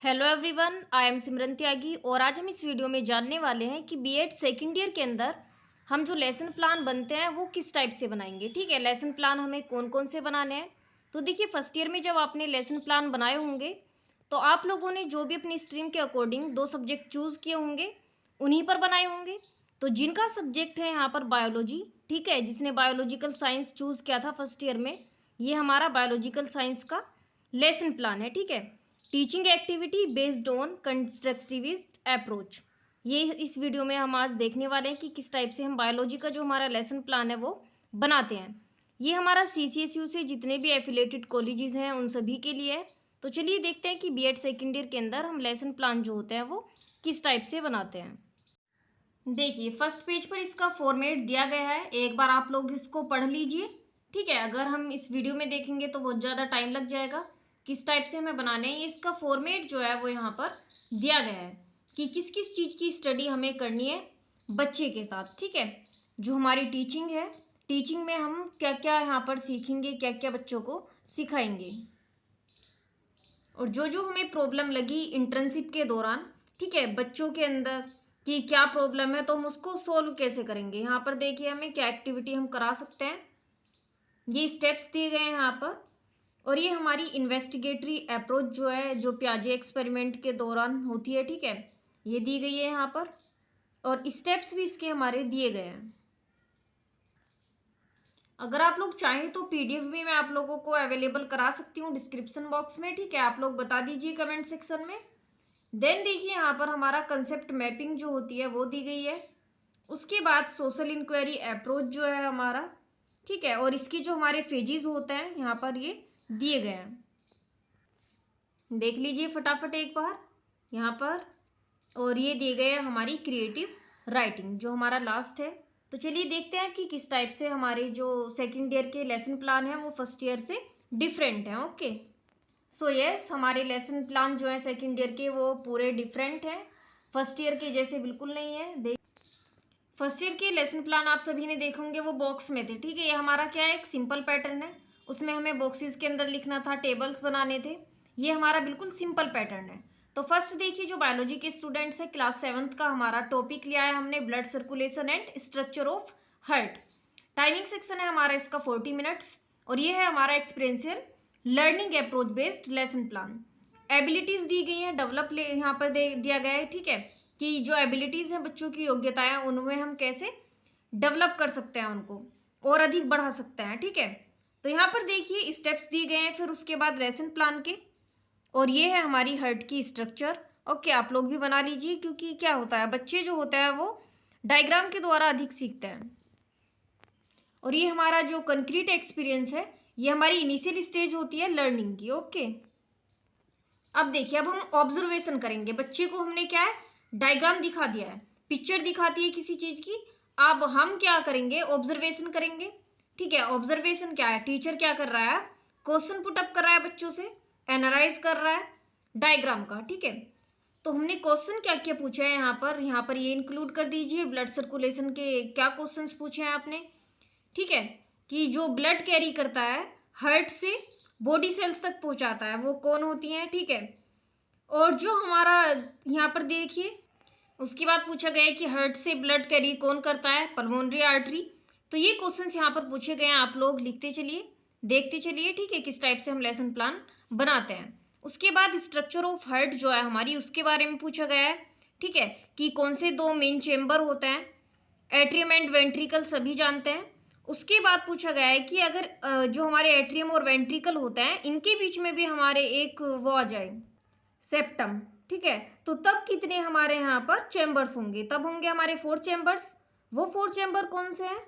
Hello everyone, I am सिमरन त्यागी और आज हम इस वीडियो में जानने वाले हैं कि बीएड सेकेंड ईयर के अंदर हम जो लेसन प्लान बनते हैं वो किस टाइप से बनाएंगे। ठीक है, लेसन प्लान हमें कौन कौन से बनाने हैं। तो देखिए, फर्स्ट ईयर में जब आपने लेसन प्लान बनाए होंगे तो आप लोगों ने जो भी अपनी स्ट्रीम के अकॉर्डिंग दो सब्जेक्ट चूज़ किए होंगे उन्हीं पर बनाए होंगे। तो जिनका सब्जेक्ट है यहाँ पर बायोलॉजी, ठीक है, जिसने बायोलॉजिकल साइंस चूज़ किया था फर्स्ट ईयर में, ये हमारा बायोलॉजिकल साइंस का लेसन प्लान है। ठीक है, teaching activity based on constructivist approach. ये इस वीडियो में हम आज देखने वाले हैं कि किस टाइप से हम बायोलॉजी का जो हमारा लेसन प्लान है वो बनाते हैं। ये हमारा CCSU से जितने भी एफिलेटेड कॉलेजेस हैं उन सभी के लिए है। तो चलिए देखते हैं कि बीएड सेकेंड ईयर के अंदर हम लेसन प्लान जो होते हैं वो किस टाइप से बनाते हैं। देखिए, फर्स्ट पेज पर इसका फॉर्मेट दिया गया है, एक बार आप लोग इसको पढ़ लीजिए। ठीक है, अगर हम इस वीडियो में देखेंगे तो बहुत ज़्यादा टाइम लग जाएगा। किस टाइप से हमें बनाने हैं, इसका फॉर्मेट जो है वो यहाँ पर दिया गया है कि किस किस चीज़ की स्टडी हमें करनी है बच्चे के साथ। ठीक है, जो हमारी टीचिंग है, टीचिंग में हम क्या क्या यहाँ पर सीखेंगे, क्या क्या बच्चों को सिखाएंगे, और जो जो हमें प्रॉब्लम लगी इंटर्नशिप के दौरान, ठीक है, बच्चों के अंदर कि क्या प्रॉब्लम है तो हम उसको सोल्व कैसे करेंगे। यहाँ पर देखिए हमें क्या एक्टिविटी हम करा सकते हैं, ये स्टेप्स दिए गए हैं यहाँ पर। और ये हमारी इन्वेस्टिगेटरी अप्रोच जो है, जो पियाजे एक्सपेरिमेंट के दौरान होती है, ठीक है, ये दी गई है यहाँ पर, और स्टेप्स भी इसके हमारे दिए गए हैं। अगर आप लोग चाहें तो PDF भी मैं आप लोगों को अवेलेबल करा सकती हूँ डिस्क्रिप्शन बॉक्स में। ठीक है, आप लोग बता दीजिए कमेंट सेक्शन में। देन देखिए यहाँ पर हमारा कंसेप्ट मैपिंग जो होती है वो दी गई है। उसके बाद सोशल इंक्वायरी अप्रोच जो है हमारा, ठीक है, और इसके जो हमारे फेजेस होते हैं यहाँ पर ये दिए गए हैं, देख लीजिए फटाफट एक बार यहाँ पर। और ये दिए गए हैं हमारी क्रिएटिव राइटिंग जो हमारा लास्ट है। तो चलिए देखते हैं कि किस टाइप से हमारे जो सेकेंड ईयर के लेसन प्लान है वो फर्स्ट ईयर से डिफरेंट हैं। ओके, सो यस, हमारे लेसन प्लान जो है सेकेंड ईयर के वो पूरे डिफरेंट हैं, फर्स्ट ईयर के जैसे बिल्कुल नहीं है। फर्स्ट ईयर के लेसन प्लान आप सभी ने देखे होंगे, वो बॉक्स में थे। ठीक है, ये हमारा क्या है, एक सिंपल पैटर्न है, उसमें हमें बॉक्सेस के अंदर लिखना था, टेबल्स बनाने थे। ये हमारा बिल्कुल सिंपल पैटर्न है। तो फर्स्ट देखिए, जो बायोलॉजी के स्टूडेंट्स है, क्लास 7th का हमारा टॉपिक लिया है हमने, blood circulation and structure of heart. Timing section है हमारा इसका 40 मिनट्स, और ये है हमारा experiential learning approach based lesson plan. Abilities दी गई हैं, डेवलप यहाँ पर दिया गया है, ठीक है, कि जो एबिलिटीज हैं बच्चों की योग्यताएं, उनमें हम कैसे डेवलप कर सकते हैं, उनको और अधिक बढ़ा सकते हैं। ठीक है, तो यहाँ पर देखिए स्टेप्स दिए गए हैं, फिर उसके बाद लेसन प्लान के, और ये है हमारी हर्ट की स्ट्रक्चर। ओके, आप लोग भी बना लीजिए, क्योंकि क्या होता है, बच्चे जो होते हैं वो डायग्राम के द्वारा अधिक सीखते हैं। और ये हमारा जो कंक्रीट एक्सपीरियंस है, ये हमारी इनिशियल स्टेज होती है लर्निंग की। ओके, अब देखिए, अब हम ऑब्जर्वेशन करेंगे। बच्चे को हमने क्या है, डायग्राम दिखा दिया है, पिक्चर दिखाती है किसी चीज की। अब हम क्या करेंगे, ऑब्जर्वेशन करेंगे। ठीक है, ऑब्जर्वेशन क्या है, टीचर क्या कर रहा है, क्वेश्चन पुट अप कर रहा है बच्चों से, एनालाइज कर रहा है डायग्राम का। ठीक है, तो हमने क्वेश्चन क्या क्या पूछा है यहाँ पर ये इंक्लूड कर दीजिए, ब्लड सर्कुलेशन के क्या क्वेश्चन पूछे हैं आपने। ठीक है, कि जो ब्लड कैरी करता है हार्ट से बॉडी सेल्स तक पहुंचाता है, वो कौन होती हैं। ठीक है, और जो हमारा यहाँ पर देखिए, उसके बाद पूछा गया है कि हार्ट से ब्लड कैरी कौन करता है, पल्मोनरी आर्टरी। तो ये क्वेश्चंस यहाँ पर पूछे गए हैं, आप लोग लिखते चलिए, देखते चलिए। ठीक है, किस टाइप से हम लेसन प्लान बनाते हैं। उसके बाद स्ट्रक्चर ऑफ हार्ट जो है हमारी, उसके बारे में पूछा गया है। ठीक है, कि कौन से दो मेन चेम्बर होते हैं, एट्रियम एंड वेंट्रिकल सभी जानते हैं। उसके बाद पूछा गया है कि अगर जो हमारे एट्रियम और वेंट्रिकल होते हैं, इनके बीच में भी हमारे एक वो आ जाए, सेप्टम। ठीक है, तो तब कितने हमारे यहाँ पर चैम्बर्स होंगे, तब होंगे हमारे 4 चैम्बर्स। वो 4 चैम्बर कौन से हैं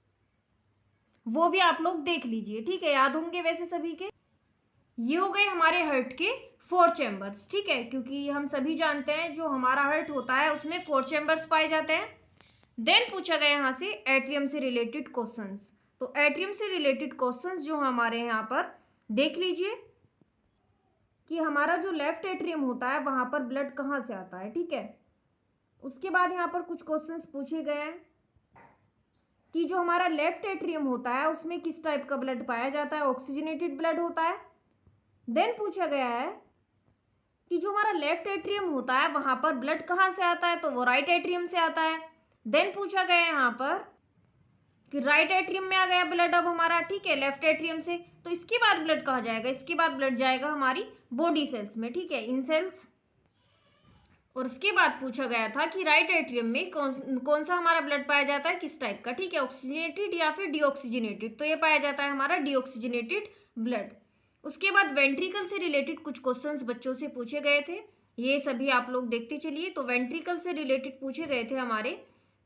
वो भी आप लोग देख लीजिए। ठीक है, याद होंगे वैसे सभी के। ये हो गए हमारे हार्ट के 4 चैम्बर्स। ठीक है, क्योंकि हम सभी जानते हैं जो हमारा हार्ट होता है उसमें 4 चैम्बर्स पाए जाते हैं। देन पूछा गया यहाँ से एट्रियम से रिलेटेड क्वेश्चंस। तो एट्रियम से रिलेटेड क्वेश्चंस जो हमारे यहाँ पर देख लीजिए, कि हमारा जो लेफ्ट एट्रियम होता है वहां पर ब्लड कहाँ से आता है। ठीक है, उसके बाद यहाँ पर कुछ क्वेश्चंस पूछे गए हैं कि जो हमारा लेफ्ट एट्रियम होता है उसमें किस टाइप का ब्लड पाया जाता है, ऑक्सीजनेटेड ब्लड होता है। देन पूछा गया है कि जो हमारा लेफ्ट एट्रियम होता है वहां पर ब्लड कहाँ से आता है, तो वो राइट एट्रियम से आता है। देन पूछा गया यहाँ पर कि राइट एट्रियम में आ गया ब्लड अब हमारा, ठीक है, लेफ्ट एट्रियम से, तो इसके बाद ब्लड कहाँ जाएगा, इसके बाद ब्लड जाएगा हमारी बॉडी सेल्स में, ठीक है, इन सेल्स। और उसके बाद पूछा गया था कि राइट एट्रियम में कौन सा हमारा ब्लड पाया जाता है, किस टाइप का, ठीक है, ऑक्सीजनेटेड या फिर डीऑक्सीजनेटेड, तो ये पाया जाता है हमारा डीऑक्सीजनेटेड ब्लड। उसके बाद वेंट्रिकल से रिलेटेड कुछ क्वेश्चंस बच्चों से पूछे गए थे, ये सभी आप लोग देखते चलिए। तो वेंट्रिकल से रिलेटेड पूछे गए थे हमारे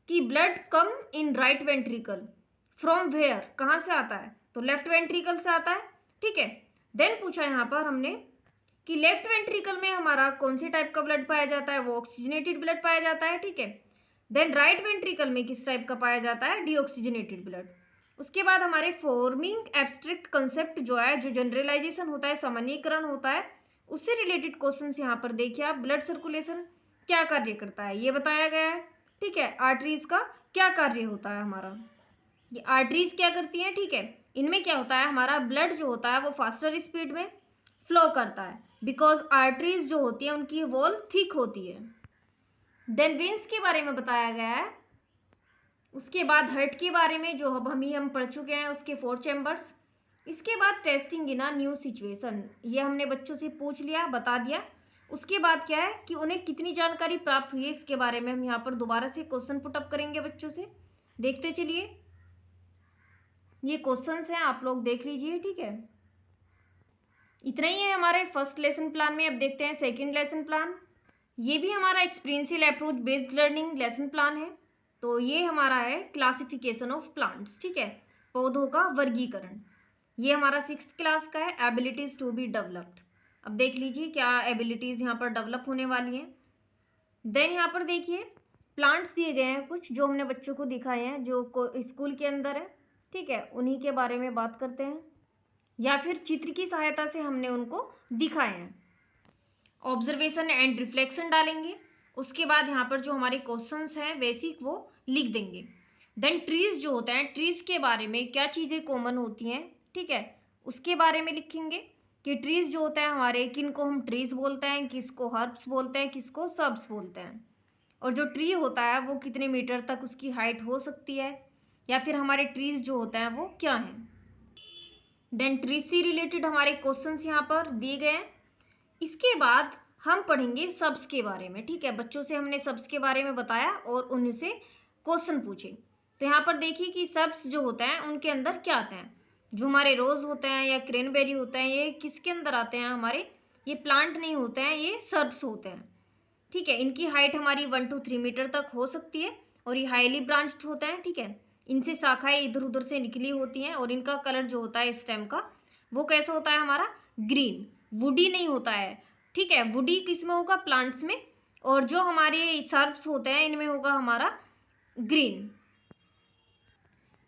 कि blood come in right ventricle from where, कहाँ से आता है, तो लेफ्ट वेंट्रिकल से आता है, ठीक है। देन पूछा यहाँ पर हमने कि लेफ्ट वेंट्रिकल में हमारा कौन से टाइप का ब्लड पाया जाता है, वो ऑक्सीजनेटेड ब्लड पाया जाता है, ठीक है। देन राइट वेंट्रिकल में किस टाइप का पाया जाता है, डीऑक्सीजनेटेड ब्लड। उसके बाद हमारे फॉर्मिंग एब्स्ट्रैक्ट कंसेप्ट जो है, जो जनरलाइजेशन होता है, सामान्यीकरण होता है, उससे रिलेटेड क्वेश्चंस यहाँ पर देखिए आप। ब्लड सर्कुलेशन क्या कार्य करता है ये बताया गया है, ठीक है। आर्टरीज का क्या कार्य होता है हमारा, ये आर्टरीज क्या करती हैं, ठीक है। इनमें क्या होता है, हमारा ब्लड जो होता है वो फास्टर स्पीड में फ्लो करता है, बिकॉज आर्टरीज जो होती है उनकी वॉल थिक होती है। देन वेन्स के बारे में बताया गया है। उसके बाद हार्ट के बारे में जो अब हम पढ़ चुके हैं, उसके 4 चैम्बर्स। इसके बाद testing in a new situation, ये हमने बच्चों से पूछ लिया, बता दिया। उसके बाद क्या है कि उन्हें कितनी जानकारी प्राप्त हुई है, इसके बारे में हम यहाँ पर दोबारा से क्वेश्चन पुटअप करेंगे बच्चों से, देखते चलिए। ये क्वेश्चंस हैं, आप लोग देख लीजिए, ठीक है। इतना ही है हमारे फर्स्ट लेसन प्लान में। अब देखते हैं सेकंड लेसन प्लान। ये भी हमारा experiential approach based learning lesson plan है। तो ये हमारा है क्लासिफिकेशन ऑफ प्लांट्स, ठीक है, पौधों का वर्गीकरण। ये हमारा 6th क्लास का है, एबिलिटीज टू बी डेवलप्ड। अब देख लीजिए क्या एबिलिटीज यहाँ पर डेवलप होने वाली हैं। देन यहाँ पर देखिए प्लांट्स दिए गए हैं कुछ, जो हमने बच्चों को दिखाए हैं, जो स्कूल के अंदर है, ठीक है, उन्हीं के बारे में बात करते हैं, या फिर चित्र की सहायता से हमने उनको दिखाए हैं। ऑब्जर्वेशन एंड रिफ्लेक्शन डालेंगे। उसके बाद यहाँ पर जो हमारे क्वेश्चंस हैं बेसिक वो लिख देंगे। देन ट्रीज जो होता है, ट्रीज के बारे में क्या चीज़ें कॉमन होती हैं, ठीक है, उसके बारे में लिखेंगे कि ट्रीज जो होता है हमारे, किन को हम ट्रीज बोलते हैं, किसको हर्ब्स बोलते हैं, किसको सब्स बोलते हैं, और जो ट्री होता है वो कितने मीटर तक उसकी हाइट हो सकती है, या फिर हमारे ट्रीज जो होता है वो क्या हैं। देन ट्री से रिलेटेड हमारे क्वेश्चंस यहाँ पर दिए गए हैं। इसके बाद हम पढ़ेंगे सब्स के बारे में, ठीक है। बच्चों से हमने सब्स के बारे में बताया और उनसे क्वेश्चन पूछे। तो यहाँ पर देखिए कि सब्स जो होता है उनके अंदर क्या आते हैं, जो हमारे रोज होते हैं या क्रेनबेरी होते हैं, ये किसके अंदर आते हैं हमारे, ये प्लांट नहीं होते हैं, ये सब्स होते हैं, ठीक है। इनकी हाइट हमारी 1 to 3 मीटर तक हो सकती है, और ये हाईली ब्रांच्ड होता है, ठीक है। इनसे शाखाएं इधर उधर से निकली होती हैं, और इनका कलर जो होता है स्टेम का वो कैसा होता है हमारा, ग्रीन, वुडी नहीं होता है, ठीक है। वुडी किस में होगा, प्लांट्स में, और जो हमारे सर्ब्स होते हैं इनमें होगा हमारा ग्रीन।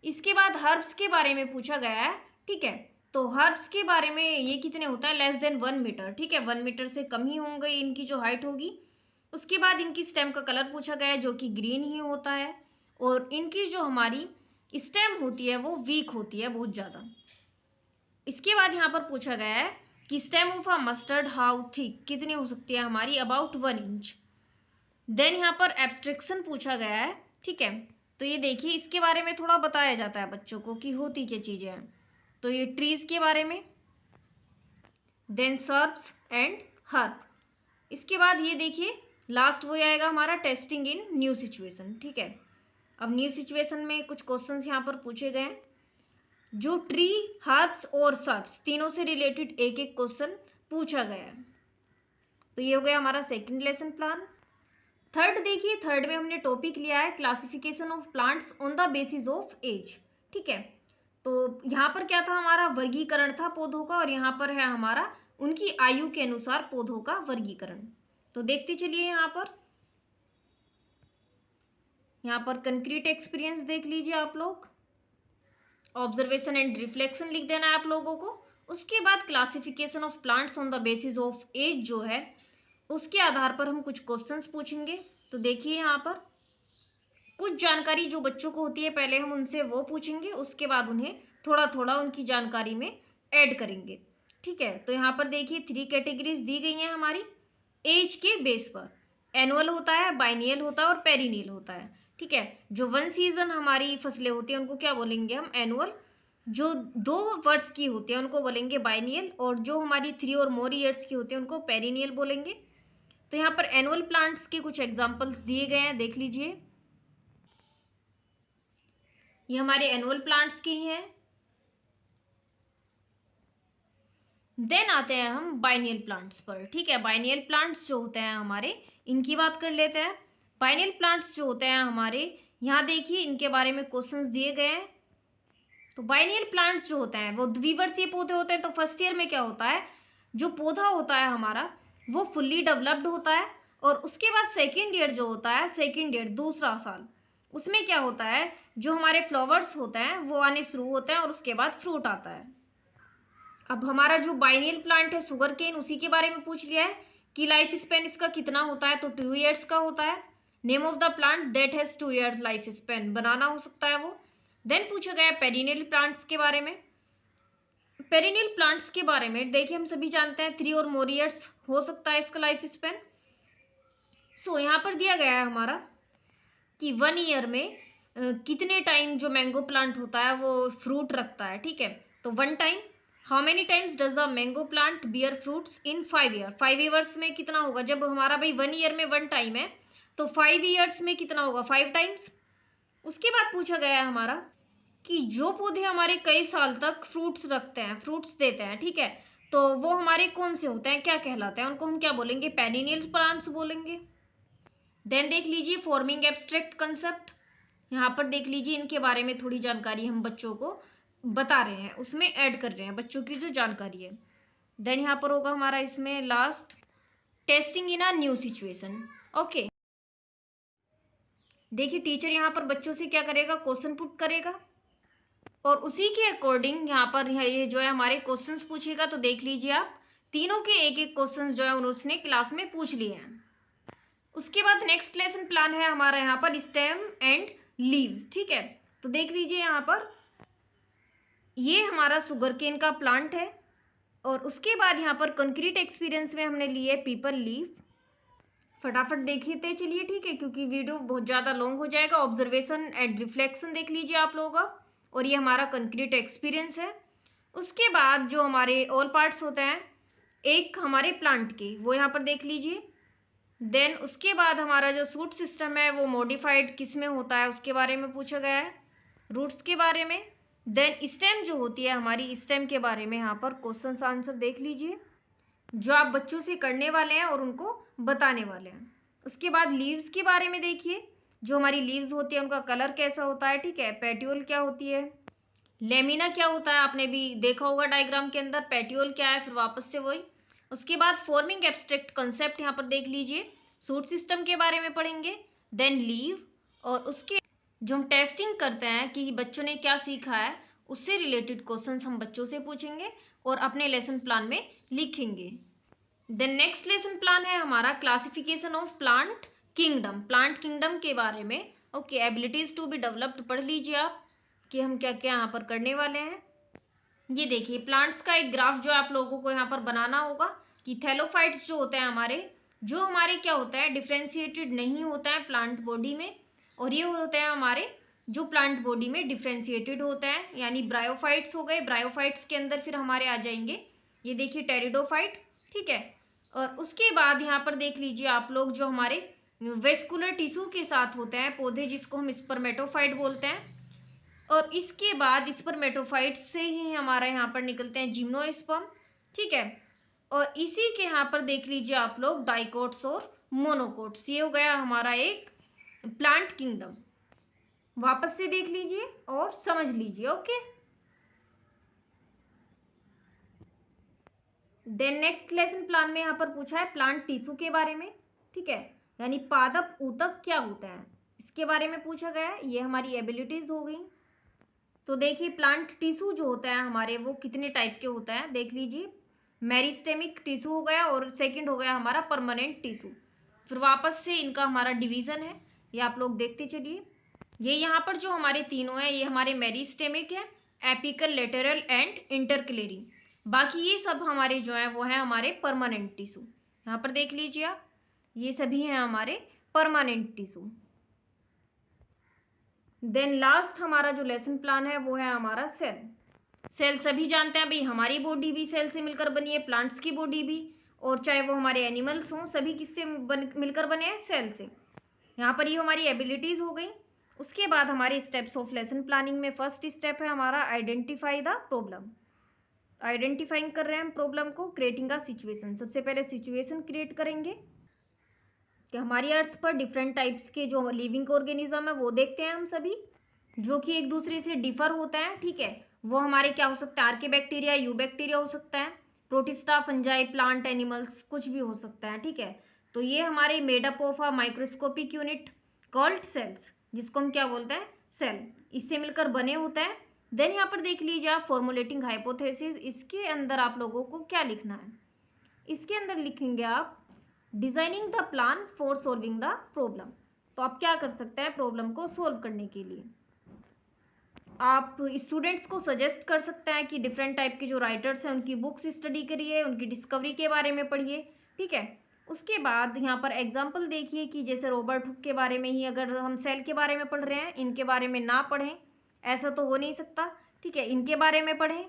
इसके बाद हर्ब्स के बारे में पूछा गया है, ठीक है। तो हर्ब्स के बारे में ये कितने होता है, लेस देन 1 मीटर, ठीक है, 1 मीटर से कम ही होंगे इनकी जो हाइट होगी। उसके बाद इनकी स्टेम का कलर पूछा गया है, जो कि ग्रीन ही होता है, और इनकी जो हमारी स्टेम होती है वो वीक होती है बहुत ज़्यादा। इसके बाद यहाँ पर पूछा गया है कि stem of a mustard how thick, कितनी हो सकती है हमारी, अबाउट 1 इंच। देन यहाँ पर एब्स्ट्रैक्शन पूछा गया है, ठीक है। तो ये देखिए इसके बारे में थोड़ा बताया जाता है बच्चों को कि होती क्या चीज़ें हैं। तो ये ट्रीज के बारे में, देन सर्ब्स एंड हर्ब। इसके बाद ये देखिए लास्ट वो आएगा हमारा टेस्टिंग इन न्यू सिचुएशन, ठीक है। अब न्यू सिचुएशन में कुछ क्वेश्चंस यहाँ पर पूछे गए हैं, जो ट्री, हर्ब्स और सर्ब्स तीनों से रिलेटेड एक एक क्वेश्चन पूछा गया है। तो ये हो गया हमारा सेकंड लेसन प्लान। थर्ड देखिए, थर्ड में हमने टॉपिक लिया है classification of plants on the basis of age, ठीक है। तो यहाँ पर क्या था, हमारा वर्गीकरण था पौधों का, और यहाँ पर है हमारा उनकी आयु के अनुसार पौधों का वर्गीकरण। तो देखते चलिए यहाँ पर कंक्रीट एक्सपीरियंस देख लीजिए आप लोग। ऑब्जर्वेशन एंड रिफ्लेक्शन लिख देना है आप लोगों को। उसके बाद classification of plants on the basis of age जो है, उसके आधार पर हम कुछ क्वेश्चंस पूछेंगे। तो देखिए यहाँ पर कुछ जानकारी जो बच्चों को होती है पहले हम उनसे वो पूछेंगे, उसके बाद उन्हें थोड़ा थोड़ा उनकी जानकारी में ऐड करेंगे, ठीक है। तो यहाँ पर देखिए 3 कैटेगरीज दी गई हैं हमारी। एज के बेस पर। एनुअल होता है, बाइनियल होता है और पेरिनियल होता है, ठीक है। जो 1 सीजन हमारी फसलें होती हैं उनको क्या बोलेंगे हम, एनुअल। जो 2 वर्ष की होती है उनको बोलेंगे बाइनियल, और जो हमारी 3 और मोर ईयर्स की होती है उनको पेरिनियल बोलेंगे। तो यहाँ पर एनुअल प्लांट्स के कुछ एग्जाम्पल्स दिए गए हैं, देख लीजिए। ये हमारे एनुअल प्लांट्स के ही हैं। देन आते हैं हम बाइनियल प्लांट्स पर, ठीक है। बाइनियल प्लांट्स जो होते हैं हमारे, इनकी बात कर लेते हैं। बाइनियल प्लांट्स जो होते हैं हमारे, यहाँ देखिए इनके बारे में क्वेश्चंस दिए गए हैं। तो बाइनियल प्लांट्स जो होते हैं वो द्विवर्षीय पौधे होते हैं। तो फर्स्ट ईयर में क्या होता है, जो पौधा होता है हमारा वो फुल्ली डेवलप्ड होता है, और उसके बाद सेकेंड ईयर जो होता है, सेकेंड ईयर दूसरा साल, उसमें क्या होता है, जो हमारे फ्लावर्स होते हैं वो आने शुरू होते हैं और उसके बाद फ्रूट आता है। अब हमारा जो बाइनियल प्लांट है शुगर केन, उसी के बारे में पूछ लिया है कि लाइफ स्पेन इसका कितना होता है, तो 2 ईयर्स का होता है। Name of the plant that has 2 years life span, banana हो सकता है वो। देन पूछा गया पेरिनियल प्लांट्स के बारे में। पेरिनियल प्लांट्स के बारे में देखिए, हम सभी जानते हैं 3 और मोर ईयर्स हो सकता है इसका लाइफ स्पेन। सो यहाँ पर दिया गया है हमारा कि 1 ईयर में कितने टाइम जो मैंगो प्लांट होता है वो फ्रूट रखता है, ठीक है। तो 1 time. How many times does the mango plant bear fruits in 5 year, 5 years में कितना होगा, जब हमारा भाई 1 ईयर में 1 टाइम है तो 5 ईयर्स में कितना होगा, 5 टाइम्स। उसके बाद पूछा गया है हमारा कि जो पौधे हमारे कई साल तक फ्रूट्स रखते हैं, फ्रूट्स देते हैं, ठीक है, तो वो हमारे कौन से होते हैं, क्या कहलाते हैं, उनको हम क्या बोलेंगे, पेरिनियल प्लांट्स बोलेंगे। देन देख लीजिए फॉर्मिंग एब्स्ट्रैक्ट कंसेप्ट, यहाँ पर देख लीजिए इनके बारे में थोड़ी जानकारी हम बच्चों को बता रहे हैं, उसमें ऐड कर रहे हैं बच्चों की जो जानकारी है। देन यहाँ पर होगा हमारा इसमें last testing in a new situation. Okay, देखिए टीचर यहाँ पर बच्चों से क्या करेगा, क्वेश्चन पुट करेगा और उसी के अकॉर्डिंग यहाँ पर ये जो है हमारे क्वेश्चंस पूछेगा। तो देख लीजिए आप, तीनों के एक एक क्वेश्चंस जो है उसने क्लास में पूछ लिए हैं। उसके बाद नेक्स्ट लेसन प्लान है हमारा यहाँ पर स्टेम एंड लीव्स, ठीक है। तो देख लीजिए यहाँ पर ये हमारा शुगर केन का प्लांट है, और उसके बाद यहाँ पर कंक्रीट एक्सपीरियंस में हमने लिए पीपल लीफ। फटाफट देखते चलिए, ठीक है, क्योंकि वीडियो बहुत ज़्यादा लॉन्ग हो जाएगा। ऑब्जर्वेशन एंड रिफ्लेक्शन देख लीजिए आप लोगों का, और ये हमारा कंक्रीट एक्सपीरियंस है। उसके बाद जो हमारे ऑल पार्ट्स होते हैं एक हमारे प्लांट के, वो यहाँ पर देख लीजिए। देन उसके बाद हमारा जो सूट सिस्टम है वो मॉडिफाइड किस में होता है उसके बारे में पूछा गया है, रूट्स के बारे में। देन स्टेम जो होती है हमारी, स्टेम के बारे में यहाँ पर क्वेश्चन आंसर देख लीजिए जो आप बच्चों से करने वाले हैं और उनको बताने वाले हैं। उसके बाद लीव्स के बारे में देखिए, जो हमारी लीव्स होती है उनका कलर कैसा होता है, ठीक है। पेट्यूल क्या होती है, लेमिना क्या होता है, आपने भी देखा होगा डायग्राम के अंदर, पेट्यूल क्या है, फिर वापस से वही। उसके बाद फॉर्मिंग एब्स्ट्रैक्ट कंसेप्ट यहाँ पर देख लीजिए, सूट सिस्टम के बारे में पढ़ेंगे। देन लीव, और उसके जो हम टेस्टिंग करते हैं कि बच्चों ने क्या सीखा है, उससे रिलेटेड क्वेश्चंस हम बच्चों से पूछेंगे और अपने लेसन प्लान में लिखेंगे। देन नेक्स्ट लेसन प्लान है हमारा classification of plant kingdom, plant kingdom के बारे में। Okay, abilities to be developed पढ़ लीजिए आप कि हम क्या क्या यहाँ पर करने वाले हैं। ये देखिए प्लांट्स का एक ग्राफ जो आप लोगों को यहाँ पर बनाना होगा कि थैलोफाइट्स जो होते हैं जो हमारे क्या होता है, डिफ्रेंशिएटेड नहीं होता है प्लांट बॉडी में, और ये होते हैं हमारे जो प्लांट बॉडी में डिफ्रेंशिएटेड होते हैं, यानी ब्रायोफाइट्स हो गए। ब्रायोफाइट्स के अंदर फिर हमारे आ जाएंगे, ये देखिए टेरिडोफाइट, ठीक है। और उसके बाद यहाँ पर देख लीजिए आप लोग जो हमारे वेस्कुलर टिश्यू के साथ होते हैं पौधे, जिसको हम स्पर्मेटोफाइट बोलते हैं। और इसके बाद स्पर्मेटोफाइट से ही हमारा यहाँ पर निकलते हैं जिम्नोस्पर्म, ठीक है। और इसी के यहाँ पर देख लीजिए आप लोग डाइकोट्स और मोनोकोट्स, ये हो गया हमारा एक प्लांट किंगडम। वापस से देख लीजिए और समझ लीजिए। Okay, then next lesson plan में यहाँ पर पूछा है प्लांट टिश्यू के बारे में, ठीक है, यानी पादप ऊतक क्या होता है इसके बारे में पूछा गया है। ये हमारी एबिलिटीज हो गई। तो देखिए प्लांट टिश्यू जो होता है हमारे वो कितने टाइप के होता है, देख लीजिए मेरिस्टेमिक टिश्यू हो गया, और सेकंड हो गया हमारा परमानेंट टिश्यू। फिर वापस से इनका हमारा डिवीजन है, ये आप लोग देखते चलिए। ये यहाँ पर जो हमारे तीनों हैं ये हमारे मेरिस्टेमिक है, एपिकल, लेटरल एंड इंटरक्लेरी। बाकी ये सब हमारे जो है वो है हमारे परमानेंट टिश्यू। यहाँ पर देख लीजिए आप, ये सभी हैं हमारे परमानेंट टिश्यू। देन लास्ट हमारा जो लेसन प्लान है वो है हमारा सेल। सेल सभी जानते हैं भाई, हमारी बॉडी भी सेल से मिलकर बनी है, प्लांट्स की बॉडी भी, और चाहे वो हमारे एनिमल्स हों, सभी किससे मिलकर बने हैं? सेल से। यहाँ पर ये हमारी एबिलिटीज हो गई। उसके बाद हमारे स्टेप्स ऑफ लेसन प्लानिंग में फर्स्ट स्टेप है हमारा आइडेंटिफाई द प्रॉब्लम। आइडेंटिफाइंग कर रहे हैं हम प्रॉब्लम को, क्रिएटिंग अ सिचुएशन। सबसे पहले सिचुएशन क्रिएट करेंगे कि हमारी अर्थ पर डिफरेंट टाइप्स के जो लिविंग ऑर्गेनिज्म है वो देखते हैं हम सभी, जो कि एक दूसरे से डिफर होते हैं, ठीक है। वो हमारे क्या हो सकता है? आर्किबैक्टीरिया, यू बैक्टीरिया हो सकता है, प्रोटिस्टा, फंजाई, प्लांट एनिमल्स, कुछ भी हो सकता है, ठीक है। तो ये हमारे made up of a microscopic unit called cells, जिसको हम क्या बोलते हैं? सेल, इससे मिलकर बने होते हैं। देन यहाँ पर देख लीजिए आप फॉर्मुलेटिंग हाइपोथेसिस। इसके अंदर आप लोगों को क्या लिखना है? इसके अंदर लिखेंगे आप designing the plan for solving the problem. तो आप क्या कर सकते हैं प्रॉब्लम को सॉल्व करने के लिए? आप स्टूडेंट्स को सजेस्ट कर सकते हैं कि डिफरेंट टाइप के जो राइटर्स हैं उनकी बुक्स स्टडी करिए, उनकी डिस्कवरी के बारे में पढ़िए, ठीक है। उसके बाद यहाँ पर एग्जाम्पल देखिए कि जैसे रॉबर्ट हुक के बारे में ही अगर हम सेल के बारे में पढ़ रहे हैं, इनके बारे में ना पढ़ें, ऐसा तो हो नहीं सकता, ठीक है। इनके बारे में पढ़ें।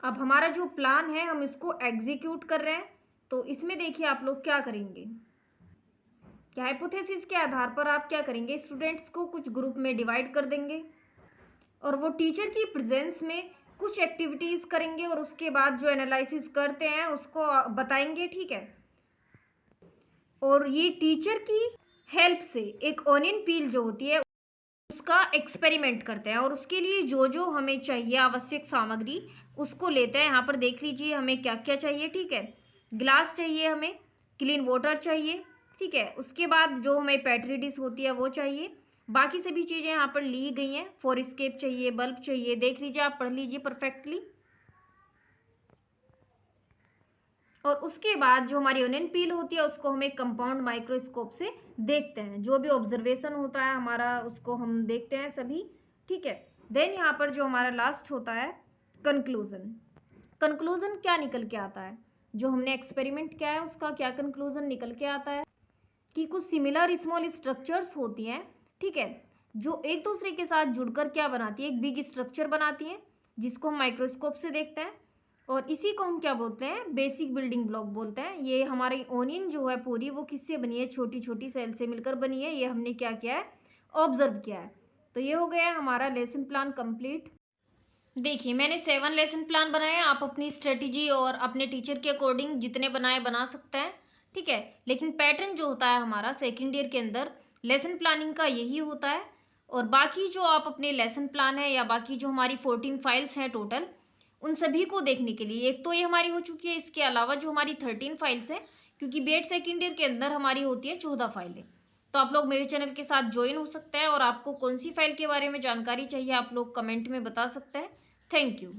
अब हमारा जो प्लान है हम इसको एग्जीक्यूट कर रहे हैं, तो इसमें देखिए आप लोग क्या करेंगे कि हाइपोथेसिस के आधार पर आप क्या करेंगे, स्टूडेंट्स को कुछ ग्रुप में डिवाइड कर देंगे और वो टीचर की प्रेजेंस में कुछ एक्टिविटीज करेंगे और उसके बाद जो एनालिसिस करते हैं उसको बताएंगे, ठीक है। और ये टीचर की हेल्प से एक ऑनियन पील जो होती है उसका एक्सपेरिमेंट करते हैं और उसके लिए जो जो हमें चाहिए आवश्यक सामग्री उसको लेते हैं। यहाँ पर देख लीजिए हमें क्या क्या चाहिए, ठीक है। ग्लास चाहिए, हमें क्लीन वाटर चाहिए, ठीक है। उसके बाद जो हमें पेट्री डिश होती है वो चाहिए। बाकी सभी चीज़ें यहाँ पर ली गई हैं। फॉर स्केप चाहिए, बल्ब चाहिए, देख लीजिए आप, पढ़ लीजिए परफेक्टली। और उसके बाद जो हमारी ओनियन पील होती है उसको हम एक कंपाउंड माइक्रोस्कोप से देखते हैं, जो भी ऑब्जर्वेशन होता है हमारा उसको हम देखते हैं सभी, ठीक है। देन यहाँ पर जो हमारा लास्ट होता है कंक्लूजन। कंक्लूजन क्या निकल के आता है? जो हमने एक्सपेरिमेंट किया है उसका क्या कंक्लूजन निकल के आता है कि कुछ सिमिलर स्मॉल स्ट्रक्चर्स होती हैं, ठीक है, जो एक दूसरे के साथ जुड़कर क्या बनाती है? एक बिग स्ट्रक्चर बनाती हैं, जिसको हम माइक्रोस्कोप से देखते हैं। और इसी को हम क्या बोलते हैं? बेसिक बिल्डिंग ब्लॉक बोलते हैं। ये हमारी ओनियन जो है पूरी वो किससे बनी है? छोटी छोटी सेल से मिलकर बनी है। ये हमने क्या किया है? ऑब्जर्व किया है। तो ये हो गया हमारा लेसन प्लान कंप्लीट। देखिए मैंने 7 लेसन प्लान बनाए हैं। आप अपनी स्ट्रेटेजी और अपने टीचर के अकॉर्डिंग जितने बनाए बना सकते हैं, ठीक है। लेकिन पैटर्न जो होता है हमारा सेकेंड ईयर के अंदर लेसन प्लानिंग का यही होता है। और बाकी जो आप अपने लेसन प्लान है या बाकी जो हमारी 14 फाइल्स हैं टोटल, उन सभी को देखने के लिए एक तो ये हमारी हो चुकी है, इसके अलावा जो हमारी 13 फाइल्स हैं, क्योंकि बीएड सेकेंड ईयर के अंदर हमारी होती है 14 फाइलें। तो आप लोग मेरे चैनल के साथ ज्वाइन हो सकते हैं और आपको कौन सी फाइल के बारे में जानकारी चाहिए आप लोग कमेंट में बता सकते हैं। Thank you.